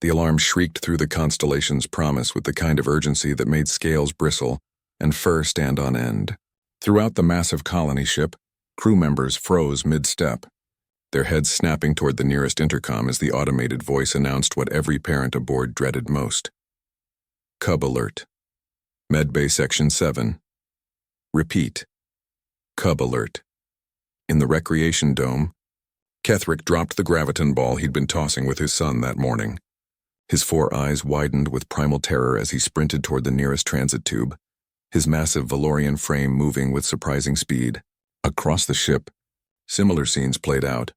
The alarm shrieked through the constellation's promise with the kind of urgency that made scales bristle and fur stand on end. Throughout the massive colony ship, crew members froze mid-step, their heads snapping toward the nearest intercom as the automated voice announced what every parent aboard dreaded most. Cub alert. Medbay Section 7. Repeat. Cub alert. In the recreation dome, Ketherick dropped the graviton ball he'd been tossing with his son that morning. His 4 eyes widened with primal terror as he sprinted toward the nearest transit tube, his massive Valorian frame moving with surprising speed. Across the ship, similar scenes played out,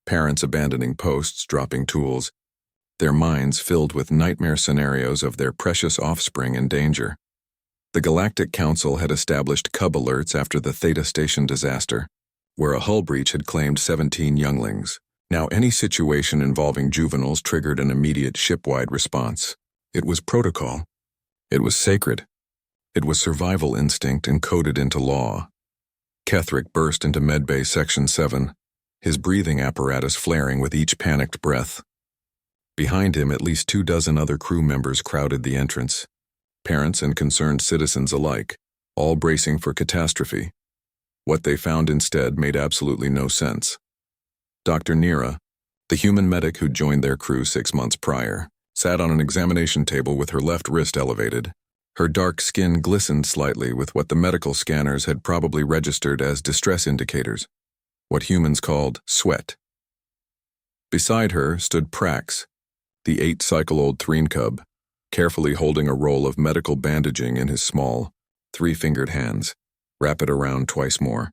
parents abandoning posts, dropping tools, their minds filled with nightmare scenarios of their precious offspring in danger. The Galactic Council had established cub alerts after the Theta Station disaster, where a hull breach had claimed 17 younglings. Now any situation involving juveniles triggered an immediate shipwide response. It was protocol. It was sacred. It was survival instinct encoded into law. Ketherick burst into Medbay Section 7, his breathing apparatus flaring with each panicked breath. Behind him, at least 24 other crew members crowded the entrance, parents and concerned citizens alike, all bracing for catastrophe. What they found instead made absolutely no sense. Dr. Nira, the human medic who'd joined their crew 6 months prior, sat on an examination table with her left wrist elevated. Her dark skin glistened slightly with what the medical scanners had probably registered as distress indicators, what humans called sweat. Beside her stood Prax, the 8-cycle-old Threen cub, carefully holding a roll of medical bandaging in his small, 3-fingered hands. Wrap it around twice more.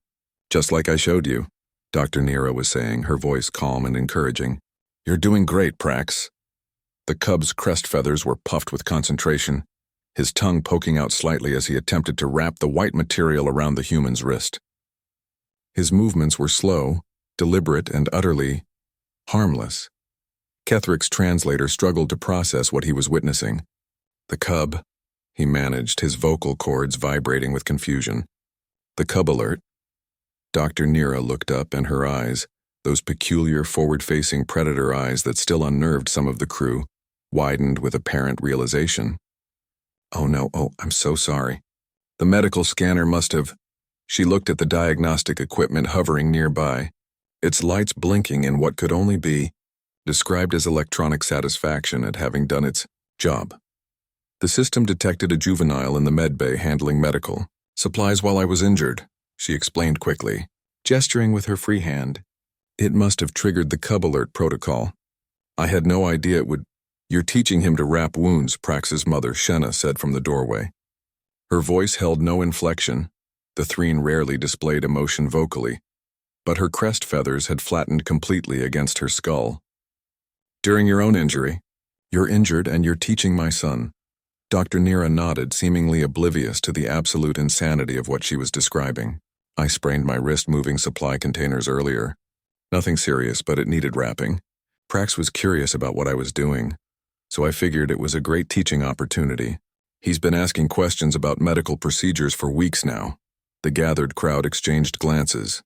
Just like I showed you, Dr. Nira was saying, her voice calm and encouraging. You're doing great, Prax. The cub's crest feathers were puffed with concentration, his tongue poking out slightly as he attempted to wrap the white material around the human's wrist. His movements were slow, deliberate, and utterly harmless. Ketherick's translator struggled to process what he was witnessing. The cub, he managed, his vocal cords vibrating with confusion. The cub alert. Dr. Nira looked up, and her eyes, those peculiar forward-facing predator eyes that still unnerved some of the crew, widened with apparent realization. Oh no, I'm so sorry. The medical scanner must have... She looked at the diagnostic equipment hovering nearby, its lights blinking in what could only be described as electronic satisfaction at having done its job. The system detected a juvenile in the medbay handling medical supplies while I was injured, she explained quickly, gesturing with her free hand. It must have triggered the cub alert protocol. I had no idea it would... You're teaching him to wrap wounds, Prax's mother, Shenna, said from the doorway. Her voice held no inflection. The Threen rarely displayed emotion vocally, but her crest feathers had flattened completely against her skull. During your own injury, you're injured and you're teaching my son. Dr. Nira nodded, seemingly oblivious to the absolute insanity of what she was describing. I sprained my wrist moving supply containers earlier. Nothing serious, but it needed wrapping. Prax was curious about what I was doing, so I figured it was a great teaching opportunity. He's been asking questions about medical procedures for weeks now. The gathered crowd exchanged glances,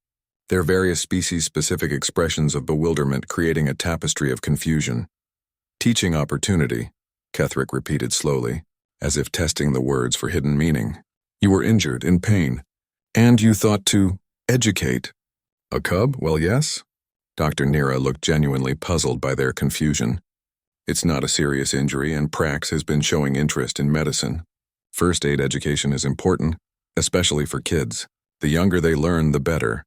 their various species-specific expressions of bewilderment creating a tapestry of confusion. Teaching opportunity, Ketherick repeated slowly, as if testing the words for hidden meaning. You were injured, in pain, and you thought to educate. A cub? Well, yes. Dr. Nira looked genuinely puzzled by their confusion. It's not a serious injury, and Prax has been showing interest in medicine. First aid education is important, especially for kids. The younger they learn, the better.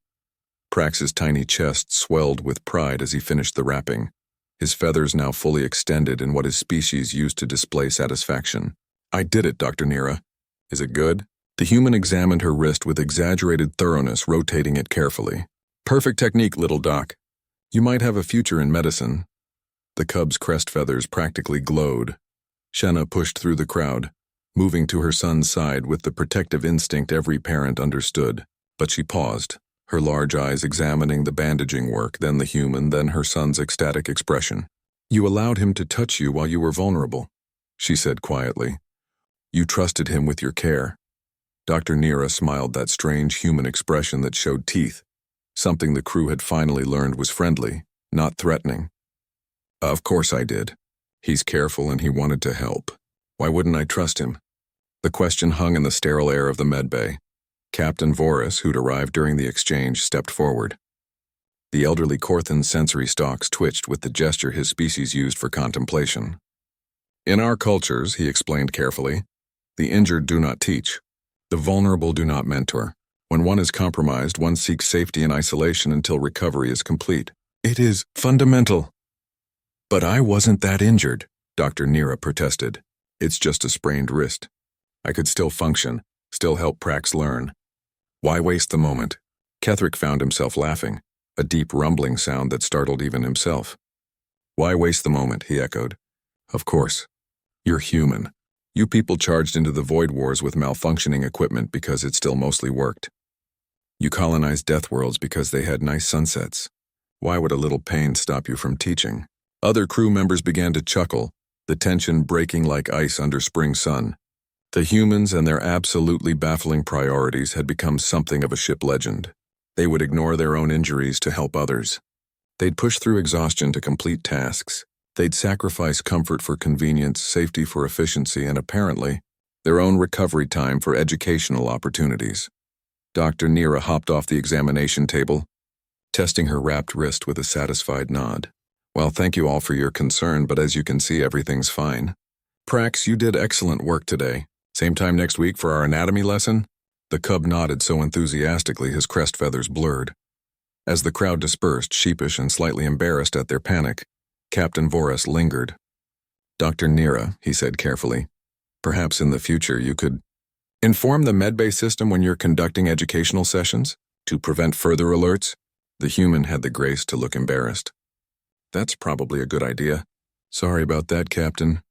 Prax's tiny chest swelled with pride as he finished the wrapping, his feathers now fully extended in what his species used to display satisfaction. I did it, Dr. Nira. Is it good? The human examined her wrist with exaggerated thoroughness, rotating it carefully. Perfect technique, little doc. You might have a future in medicine. The cub's crest feathers practically glowed. Shenna pushed through the crowd, moving to her son's side with the protective instinct every parent understood. But she paused, her large eyes examining the bandaging work, then the human, then her son's ecstatic expression. You allowed him to touch you while you were vulnerable, she said quietly. You trusted him with your care. Dr. Nira smiled, that strange human expression that showed teeth, something the crew had finally learned was friendly, not threatening. Of course I did. He's careful and he wanted to help. Why wouldn't I trust him? The question hung in the sterile air of the medbay. Captain Voris, who'd arrived during the exchange, stepped forward. The elderly Corthan's sensory stalks twitched with the gesture his species used for contemplation. In our cultures, he explained carefully, the injured do not teach. The vulnerable do not mentor. When one is compromised, one seeks safety in isolation until recovery is complete. It is fundamental. But I wasn't that injured, Dr. Nira protested. It's just a sprained wrist. I could still function, still help Prax learn. Why waste the moment? Ketherick found himself laughing, a deep rumbling sound that startled even himself. Why waste the moment, he echoed. Of course. You're human. You people charged into the Void Wars with malfunctioning equipment because it still mostly worked. You colonized death worlds because they had nice sunsets. Why would a little pain stop you from teaching? Other crew members began to chuckle, the tension breaking like ice under spring sun. The humans and their absolutely baffling priorities had become something of a ship legend. They would ignore their own injuries to help others. They'd push through exhaustion to complete tasks. They'd sacrifice comfort for convenience, safety for efficiency, and apparently, their own recovery time for educational opportunities. Dr. Nira hopped off the examination table, testing her wrapped wrist with a satisfied nod. Well, thank you all for your concern, but as you can see, everything's fine. Prax, you did excellent work today. Same time next week for our anatomy lesson? The cub nodded so enthusiastically his crest feathers blurred. As the crowd dispersed, sheepish and slightly embarrassed at their panic, Captain Voris lingered. Dr. Nira, he said carefully, perhaps in the future you could inform the Medbay system when you're conducting educational sessions to prevent further alerts. The human had the grace to look embarrassed. That's probably a good idea. Sorry about that, Captain.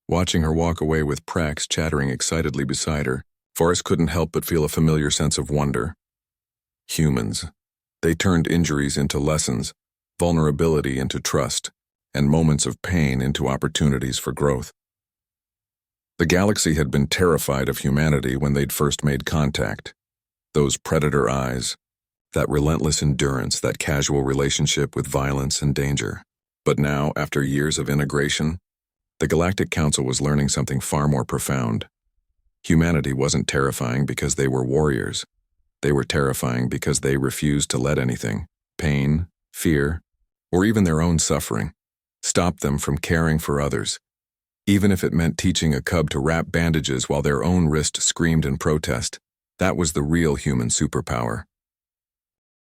Watching her walk away with Prax chattering excitedly beside her, Forrest couldn't help but feel a familiar sense of wonder. Humans. They turned injuries into lessons, vulnerability into trust, and moments of pain into opportunities for growth. The galaxy had been terrified of humanity when they'd first made contact. Those predator eyes, that relentless endurance, that casual relationship with violence and danger. But now, after years of integration, the Galactic Council was learning something far more profound. Humanity wasn't terrifying because they were warriors. They were terrifying because they refused to let anything, pain, fear, or even their own suffering, stop them from caring for others, even if it meant teaching a cub to wrap bandages while their own wrist screamed in protest. That was the real human superpower.